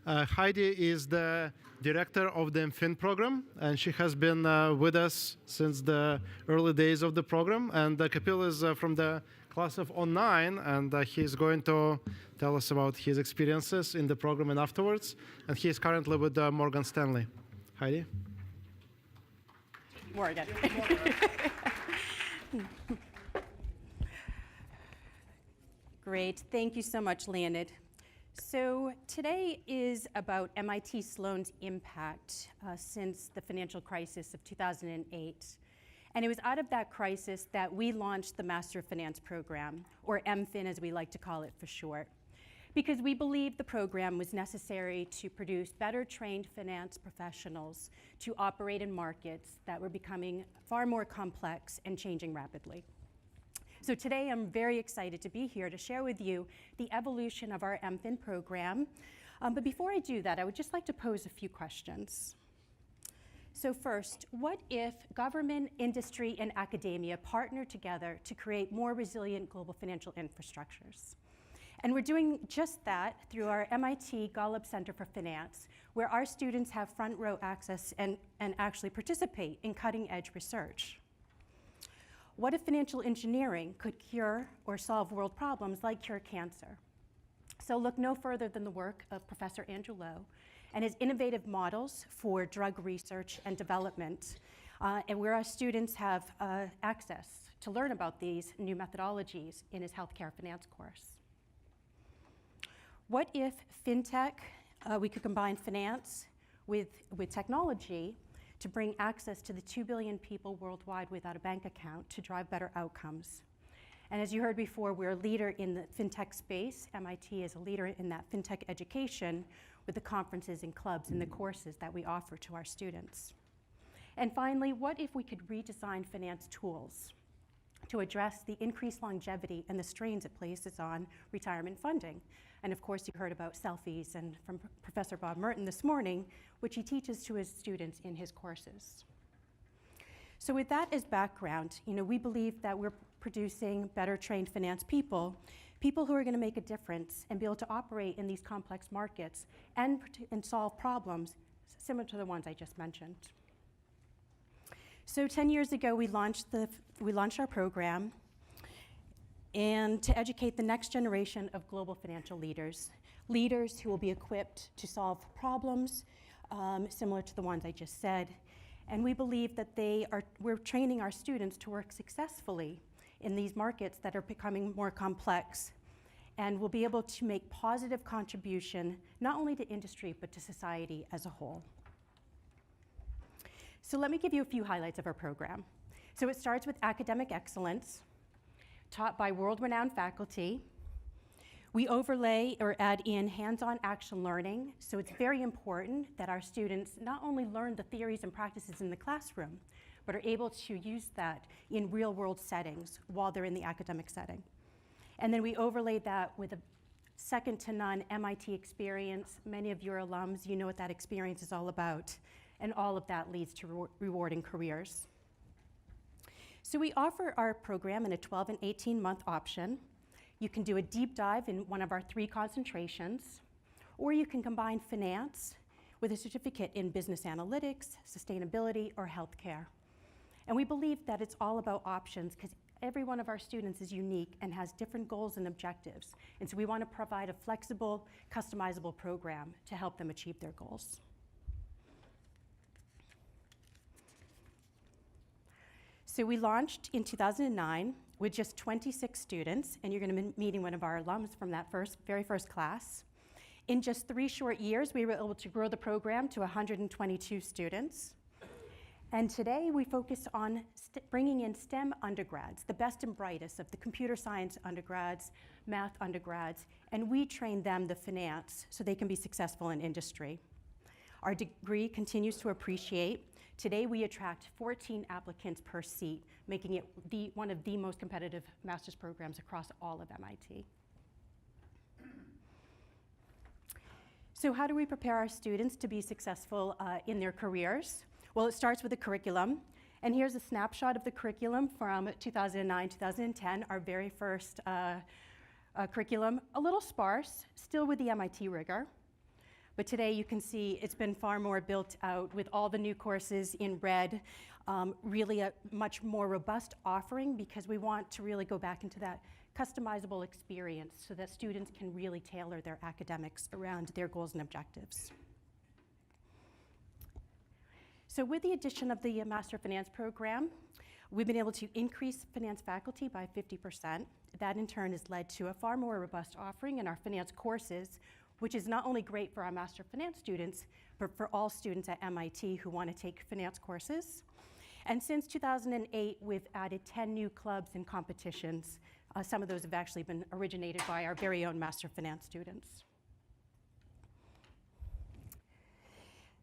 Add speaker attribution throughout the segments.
Speaker 1: Heidi is the director of the MFin program, and she has been with us since the early days of the program. And Kapil is from the class of 09, and he's going to tell us about his experiences in the program and afterwards. And he is currently with Morgan Stanley. Heidi?
Speaker 2: Morgan. Great. Thank you so much, Leonid. So today is about MIT Sloan's impact since the financial crisis of 2008. And it was out of that crisis that we launched the Master of Finance program, or MFin as we like to call it for short, because we believed the program was necessary to produce better trained finance professionals to operate in markets that were becoming far more complex and changing rapidly. So today I'm very excited to be here to share with you the evolution of our MFin program. But before I do that, I would just like to pose a few questions. So first, what if government, industry, and academia partnered together to create more resilient global financial infrastructures? And we're doing just that through our MIT Golub Center for Finance, where our students have front row access and actually participate in cutting edge research. What if financial engineering could cure or solve world problems like cure cancer? So look no further than the work of Professor Andrew Lo and his innovative models for drug research and development, and where our students have access to learn about these new methodologies in his healthcare finance course. What if fintech, we could combine finance with technology to bring access to the 2 billion people worldwide without a bank account to drive better outcomes? And as you heard before, we're a leader in the fintech space. MIT is a leader in that fintech education with the conferences and clubs and the courses that we offer to our students. And finally, what if we could redesign finance tools to address the increased longevity and the strains it places on retirement funding? And of course, you heard about selfies and from Professor Bob Merton this morning, which he teaches to his students in his courses. So with that as background, we believe that we're producing better trained finance people who are going to make a difference and be able to operate in these complex markets and solve problems similar to the ones I just mentioned. So 10 years ago, we launched our program and to educate the next generation of global financial leaders who will be equipped to solve problems similar to the ones I just said. And we believe that we're training our students to work successfully in these markets that are becoming more complex, and will be able to make positive contribution not only to industry but to society as a whole. So let me give you a few highlights of our program. So it starts with academic excellence, taught by world-renowned faculty. We overlay or add in hands-on action learning, so it's very important that our students not only learn the theories and practices in the classroom, but are able to use that in real-world settings while they're in the academic setting. And then we overlay that with a second-to-none MIT experience. Many of your alums, you know what that experience is all about, and all of that leads to rewarding careers. So we offer our program in a 12 and 18-month option. You can do a deep dive in one of our 3 concentrations, or you can combine finance with a certificate in business analytics, sustainability, or healthcare. And we believe that it's all about options because every one of our students is unique and has different goals and objectives. And so we want to provide a flexible, customizable program to help them achieve their goals. So we launched in 2009 with just 26 students, and you're going to be meeting one of our alums from that very first class. In just 3 short years, we were able to grow the program to 122 students. And today, we focus on bringing in STEM undergrads, the best and brightest of the computer science undergrads, math undergrads, and we train them the finance so they can be successful in industry. Our degree continues to appreciate. Today, we attract 14 applicants per seat, making it one of the most competitive master's programs across all of MIT. So how do we prepare our students to be successful in their careers? Well, it starts with a curriculum. And here's a snapshot of the curriculum from 2009-2010, our very first curriculum. A little sparse, still with the MIT rigor. But today you can see it's been far more built out with all the new courses in red, really a much more robust offering because we want to really go back into that customizable experience so that students can really tailor their academics around their goals and objectives. So with the addition of the Master of Finance program, we've been able to increase finance faculty by 50%. That in turn has led to a far more robust offering in our finance courses, which is not only great for our Master of Finance students, but for all students at MIT who want to take finance courses. And since 2008, we've added 10 new clubs and competitions. Some of those have actually been originated by our very own Master of Finance students.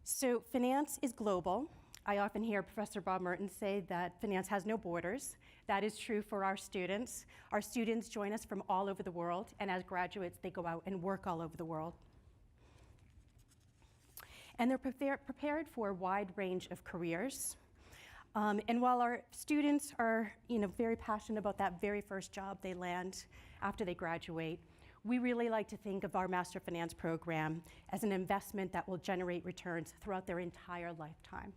Speaker 2: So finance is global. I often hear Professor Bob Merton say that finance has no borders. That is true for our students. Our students join us from all over the world, and as graduates, they go out and work all over the world. And they're prepared for a wide range of careers. And while our students are very passionate about that very first job they land after they graduate, we really like to think of our Master of Finance program as an investment that will generate returns throughout their entire lifetime.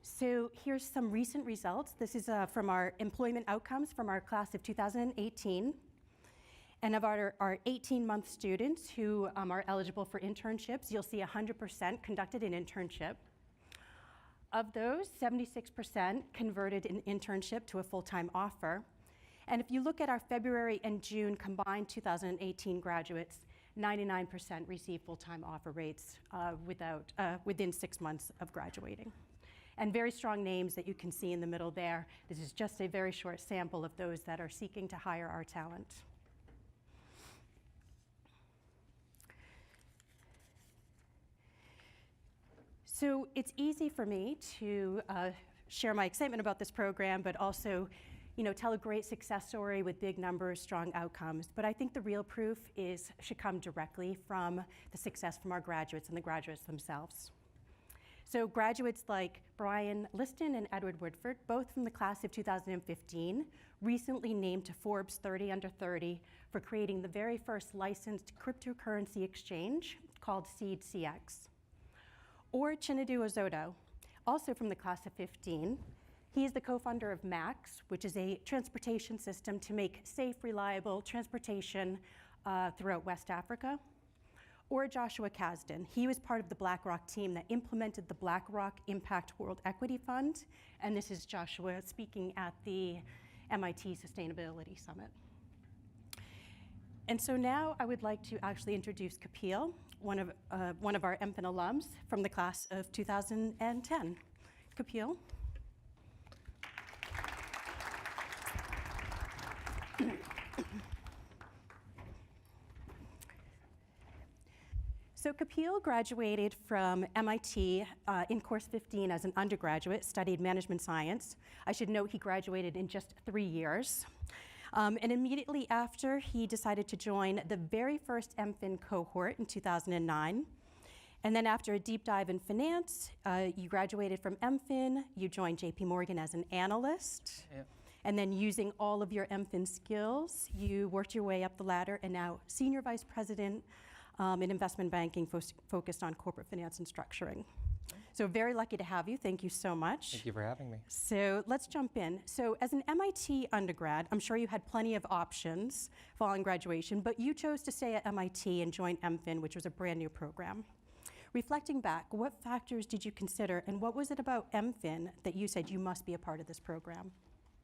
Speaker 2: So here's some recent results. This is from our employment outcomes from our class of 2018. And of our 18-month students who are eligible for internships, you'll see 100% conducted an internship. Of those, 76% converted an internship to a full-time offer. And if you look at our February and June combined 2018 graduates, 99% received full-time offer rates within 6 months of graduating. And very strong names that you can see in the middle there. This is just a very short sample of those that are seeking to hire our talent. So it's easy for me to share my excitement about this program, but also tell a great success story with big numbers, strong outcomes. But I think the real proof should come directly from the success from our graduates and the graduates themselves. So graduates like Brian Liston and Edward Woodford, both from the class of 2015, recently named to Forbes 30 Under 30 for creating the very first licensed cryptocurrency exchange called Seed CX. Or Chinedu Ozoto, also from the class of 15. He is the co-founder of MAX, which is a transportation system to make safe, reliable transportation throughout West Africa. Or Joshua Kasdan. He was part of the BlackRock team that implemented the BlackRock Impact World Equity Fund. And this is Joshua speaking at the MIT Sustainability Summit. And so now I would like to actually introduce Kapil, one of our MFin alums from the class of 2010. Kapil. So Kapil graduated from MIT in course 15 as an undergraduate, studied management science. I should note he graduated in just 3 years. And immediately after, he decided to join the very first MFin cohort in 2009. And then after a deep dive in finance, you graduated from MFin, you joined JP Morgan as an analyst. Yeah. And then using all of your MFin skills, you worked your way up the ladder and now senior vice president in investment banking focused on corporate finance and structuring. So very lucky to have you. Thank you so much.
Speaker 3: Thank you for having me.
Speaker 2: So let's jump in. So as an MIT undergrad, I'm sure you had plenty of options following graduation, but you chose to stay at MIT and join MFin, which was a brand new program. Reflecting back, what factors did you consider, and what was it about MFin that you said you must be a part of this program?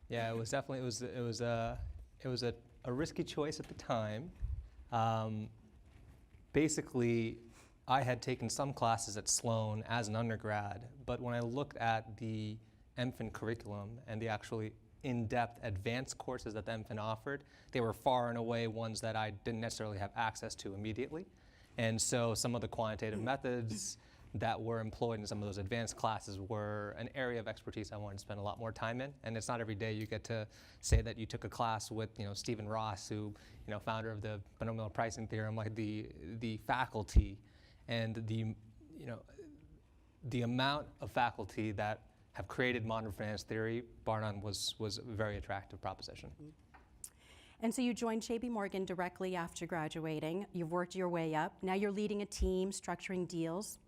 Speaker 3: Yeah, it was definitely it was a risky choice at the time. Basically, I had taken some classes at Sloan as an undergrad, but when I looked at the MFin curriculum and the actually in-depth advanced courses that the MFin offered, they were far and away ones that I didn't necessarily have access to immediately. And so some of the quantitative methods that were employed in some of those advanced classes were an area of expertise I wanted to spend a lot more time in. And it's not every day you get to say that you took a class with Stephen Ross, who founder of the binomial pricing theorem, like the faculty and the amount of faculty that have created modern finance theory, bar none, was a very attractive proposition.
Speaker 2: And so you joined JP Morgan directly after graduating. You've worked your way up. Now you're leading a team, structuring deals.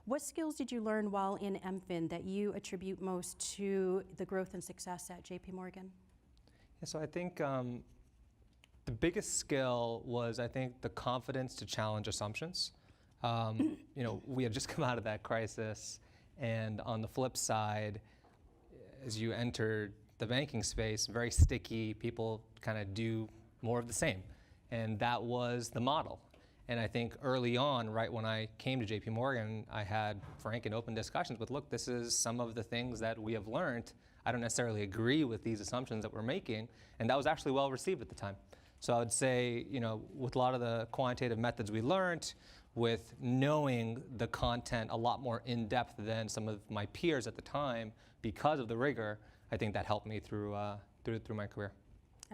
Speaker 2: What skills did you learn while in MFin that you attribute most to the growth and success at JP Morgan?
Speaker 3: Yeah, so I think the biggest skill was, I think, the confidence to challenge assumptions. We had just come out of that crisis, and on the flip side, as you entered the banking space, very sticky, people kind of do more of the same. And that was the model. And I think early on, right when I came to JP Morgan, I had frank and open discussions with, look, this is some of the things that we have learned. I don't necessarily agree with these assumptions that we're making. And that was actually well received at the time. So I would say, with a lot of the quantitative methods we learned, with knowing the content a lot more in depth than some of my peers at the time because of the rigor, I think that helped me through my career.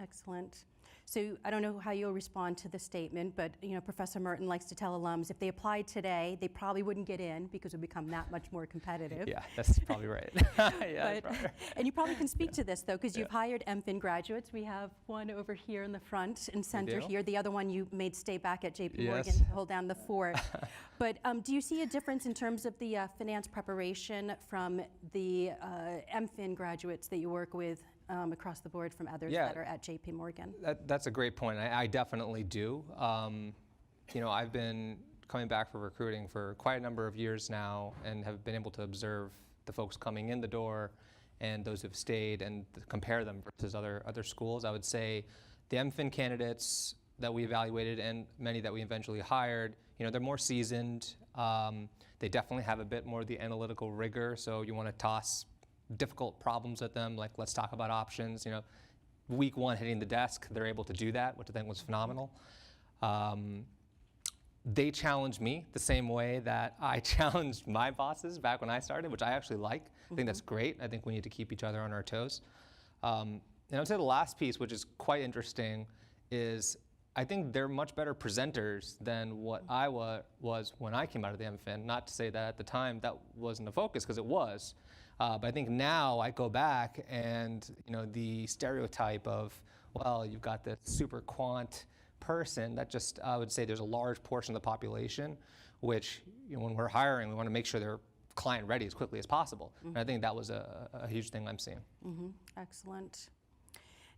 Speaker 2: Excellent. So I don't know how you'll respond to the statement, but Professor Merton likes to tell alums if they applied today, they probably wouldn't get in because it would become that much more competitive.
Speaker 3: Yeah, that's probably right. Yeah, that's probably right.
Speaker 2: And you probably can speak to this though, because you've hired MFin graduates. We have one over here in the front and center here. The other one you made stay back at JP Morgan to hold down the fort. But do you see a difference in terms of the finance preparation from the MFin graduates that you work with across the board from others that are at JP Morgan?
Speaker 3: That's a great point. I definitely do. I've been coming back for recruiting for quite a number of years now and have been able to observe the folks coming in the door and those who've stayed and compare them versus other schools. I would say the MFin candidates that we evaluated and many that we eventually hired, they're more seasoned. They definitely have a bit more of the analytical rigor, so you want to toss difficult problems at them, like let's talk about options. Week one hitting the desk, they're able to do that, which I think was phenomenal. They challenged me the same way that I challenged my bosses back when I started, which I actually like. I think that's great. I think we need to keep each other on our toes. And I would say the last piece, which is quite interesting, is I think they're much better presenters than what I was when I came out of the MFin. Not to say that at the time that wasn't a focus, because it was. But I think now I go back and the stereotype of, well, you've got this super quant person, that just, I would say there's a large portion of the population which, when we're hiring, we want to make sure they're client ready as quickly as possible. And I think that was a huge thing I'm seeing.
Speaker 2: Excellent.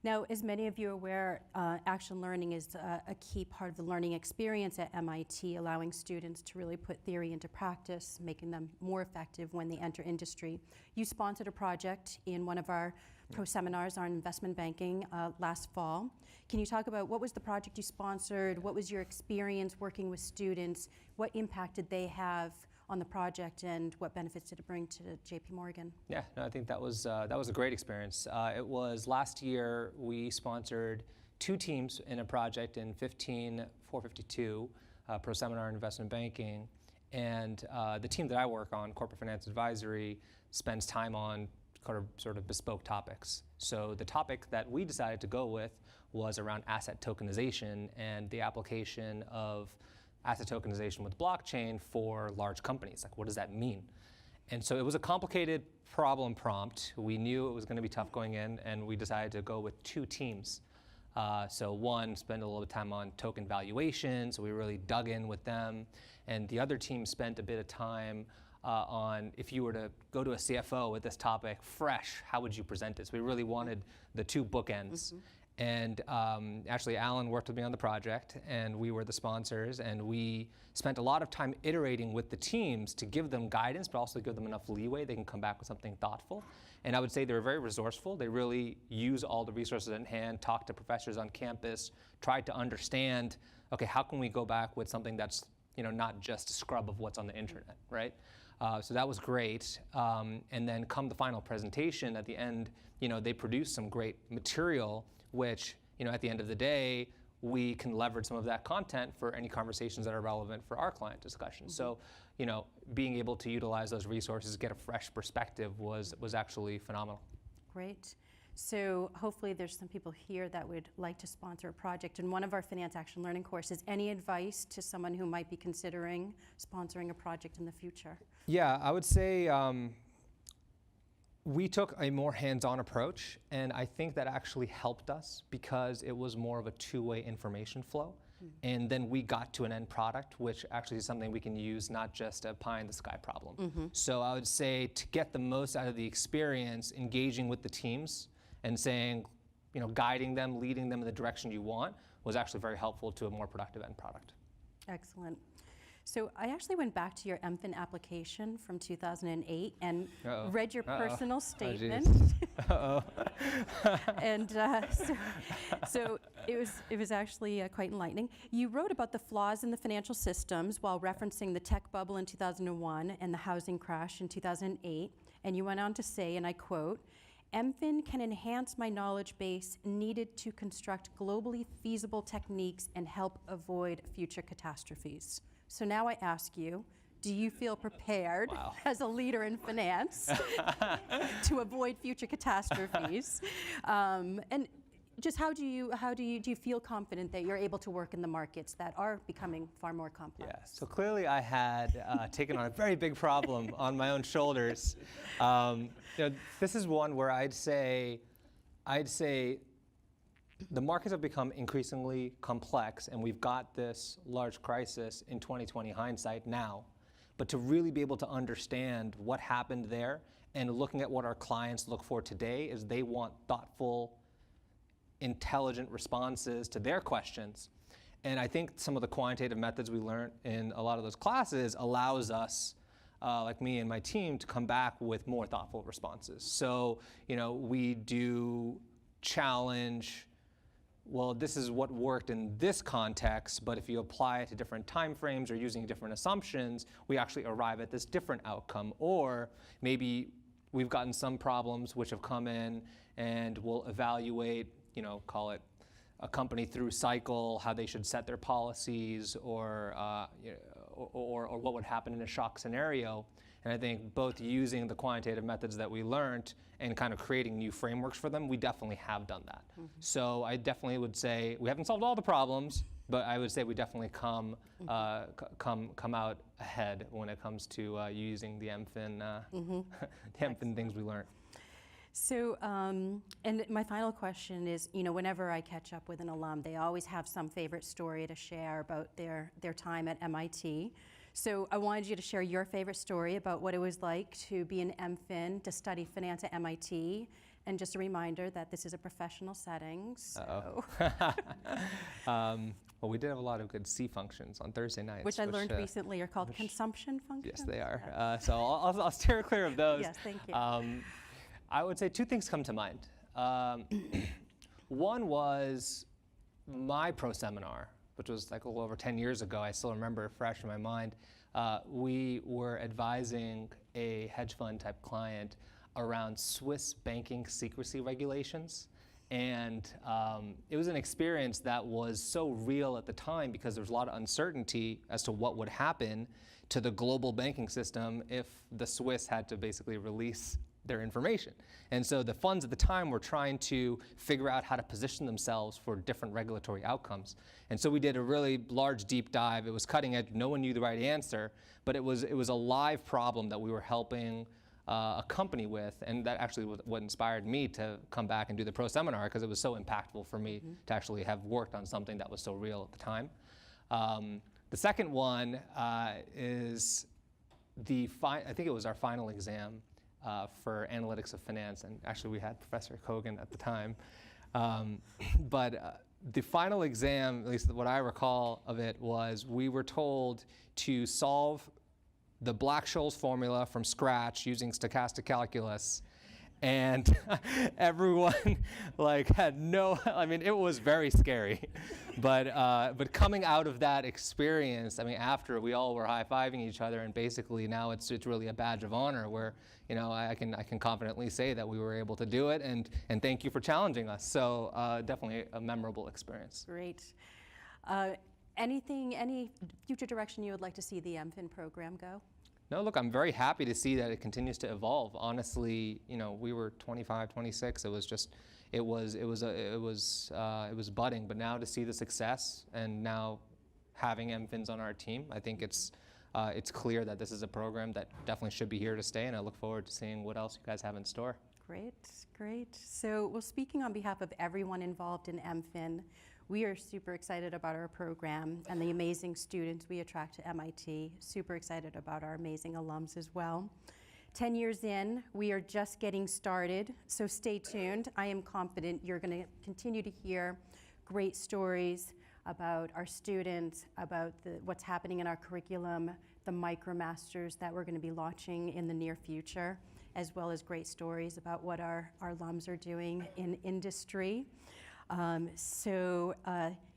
Speaker 2: Now, as many of you are aware, action learning is a key part of the learning experience at MIT, allowing students to really put theory into practice, making them more effective when they enter industry. You sponsored a project in one of our pro seminars on investment banking last fall. Can you talk about what was the project you sponsored? What was your experience working with students? What impact did they have on the project, and what benefits did it bring to JP Morgan? Yeah,
Speaker 3: no, I think that was a great experience. It was last year we sponsored 2 teams in a project in 15452, pro seminar in investment banking, and the team that I work on, corporate finance advisory, spends time on sort of bespoke topics. So the topic that we decided to go with was around asset tokenization and the application of asset tokenization with blockchain for large companies. Like, what does that mean? And so it was a complicated problem prompt. We knew it was going to be tough going in, and we decided to go with 2 teams. So one spent a little bit of time on token valuation, so we really dug in with them. And the other team spent a bit of time on, if you were to go to a CFO with this topic fresh, how would you present it? So we really wanted the 2 bookends. And actually, Alan worked with me on the project, and we were the sponsors, and we spent a lot of time iterating with the teams to give them guidance, but also give them enough leeway they can come back with something thoughtful. And I would say they were very resourceful. They really use all the resources at hand, talked to professors on campus, tried to understand, okay, how can we go back with something that's not just a scrub of what's on the internet, right? So that was great. And then come the final presentation at the end, they produced some great material, which, at the end of the day, we can leverage some of that content for any conversations that are relevant for our client discussions. So, being able to utilize those resources, get a fresh perspective was actually phenomenal.
Speaker 2: Great. So hopefully there's some people here that would like to sponsor a project in one of our Finance Action Learning courses. Any advice to someone who might be considering sponsoring a project in the future?
Speaker 3: Yeah, I would say We took a more hands-on approach, and I think that actually helped us because it was more of a two-way information flow. And then we got to an end product, which actually is something we can use, not just a pie-in-the-sky problem. So I would say to get the most out of the experience, engaging with the teams and saying, guiding them, leading them in the direction you want was actually very helpful to a more productive end product.
Speaker 2: Excellent. So I actually went back to your MFin application from 2008 and read your personal statement. And so it was actually quite enlightening. You wrote about the flaws in the financial systems while referencing the tech bubble in 2001 and the housing crash in 2008. And you went on to say, and I quote, MFin can enhance my knowledge base needed to construct globally feasible techniques and help avoid future catastrophes. So now I ask you, do you feel prepared as a leader in finance to avoid future catastrophes? And just how do you feel confident that you're able to work in the markets that are becoming far more complex?
Speaker 3: Yeah, so clearly I had taken on a very big problem on my own shoulders. This is one where I'd say the markets have become increasingly complex, and we've got this large crisis in 2020 hindsight now. But to really be able to understand what happened there and looking at what our clients look for today is they want thoughtful, intelligent responses to their questions. And I think some of the quantitative methods we learned in a lot of those classes allows us, like me and my team, to come back with more thoughtful responses. So, we do challenge, well, this is what worked in this context, but if you apply it to different time frames or using different assumptions, we actually arrive at this different outcome. Or maybe we've gotten some problems which have come in and we'll evaluate, call it a company through cycle, how they should set their policies, or what would happen in a shock scenario. And I think both using the quantitative methods that we learned and kind of creating new frameworks for them, we definitely have done that. So I definitely would say we haven't solved all the problems, but I would say we definitely come out ahead when it comes to using the MFin, the MFin things we learned.
Speaker 2: So, and my final question is, whenever I catch up with an alum, they always have some favorite story to share about their time at MIT. So I wanted you to share your favorite story about what it was like to be an MFin, to study finance at MIT, and just a reminder that this is a professional setting. So.
Speaker 3: Well, we did have a lot of good C functions on Thursday nights.
Speaker 2: Which I learned recently are called consumption functions.
Speaker 3: Yes, they are. So I'll steer clear of those.
Speaker 2: Yes, thank you.
Speaker 3: I would say two things come to mind. One was my pro seminar, which was like a little over 10 years ago. I still remember it fresh in my mind. We were advising a hedge fund type client around Swiss banking secrecy regulations. And it was an experience that was so real at the time because there was a lot of uncertainty as to what would happen to the global banking system if the Swiss had to basically release their information. And so the funds at the time were trying to figure out how to position themselves for different regulatory outcomes. And so we did a really large deep dive. It was cutting edge. No one knew the right answer, but it was a live problem that we were helping a company with, and that actually was what inspired me to come back and do the pro seminar, because it was so impactful for me to actually have worked on something that was so real at the time. The second one is I think it was our final exam for analytics of finance, and actually we had Professor Kogan at the time. But the final exam, at least what I recall of it, was we were told to solve the Black-Scholes formula from scratch using stochastic calculus, and everyone had no. I mean, it was very scary, but coming out of that experience, I mean, after we all were high-fiving each other, and basically now it's really a badge of honor where I can confidently say that we were able to do it, and thank you for challenging us. So definitely a memorable experience.
Speaker 2: Great. Any future direction you would like to see the MFin program go?
Speaker 3: No, look, I'm very happy to see that it continues to evolve. Honestly, we were 25, 26. It was budding. But now to see the success and now having MFins on our team, I think it's it's clear that this is a program that definitely should be here to stay, and I look forward to seeing what else you guys have in store.
Speaker 2: Great, great. So, well, speaking on behalf of everyone involved in MFin, we are super excited about our program and the amazing students we attract to MIT. Super excited about our amazing alums as well. 10 years in, we are just getting started, so stay tuned. I am confident you're going to continue to hear great stories about our students, about what's happening in our curriculum, the MicroMasters that we're going to be launching in the near future, as well as great stories about what our alums are doing in industry.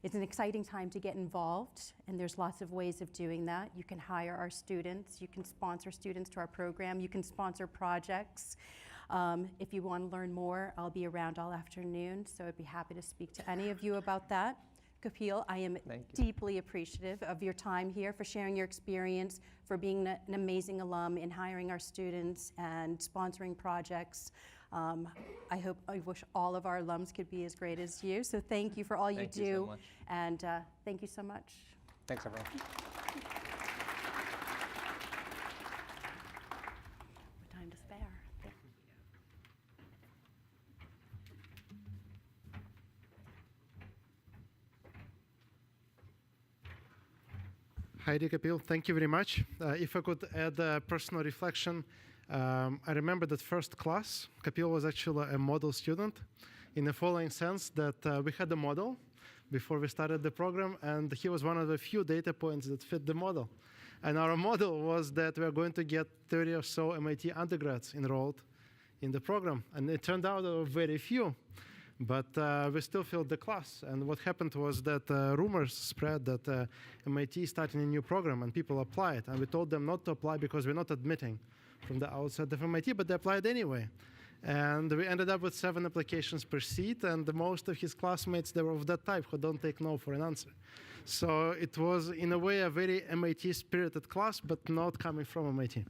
Speaker 2: It's an exciting time to get involved, and there's lots of ways of doing that. You can hire our students, you can sponsor students to our program, you can sponsor projects. If you want to learn more, I'll be around all afternoon, so I'd be happy to speak to any of you about that. Kapil, I am deeply appreciative of your time here, for sharing your experience, for being an amazing alum in hiring our students and sponsoring projects. I wish all of our alums could be as great as you. So thank you for all you do.
Speaker 3: Thank you so much.
Speaker 2: And thank you so much.
Speaker 3: Thanks, everyone.
Speaker 2: Time to spare. There.
Speaker 1: Heidi, Kapil, thank you very much. If I could add a personal reflection, I remember that first class, Kapil was actually a model student in the following sense that we had a model before we started the program, and he was one of the few data points that fit the model. And our model was that we are going to get 30 or so MIT undergrads enrolled in the program. And it turned out there were very few, but we still filled the class. And what happened was that rumors spread that MIT is starting a new program and people applied. And we told them not to apply because we're not admitting from the outside of MIT, but they applied anyway. And we ended up with 7 applications per seat, and most of his classmates, they were of that type who don't take no for an answer. So it was, in a way, a very MIT-spirited class, but not coming from MIT.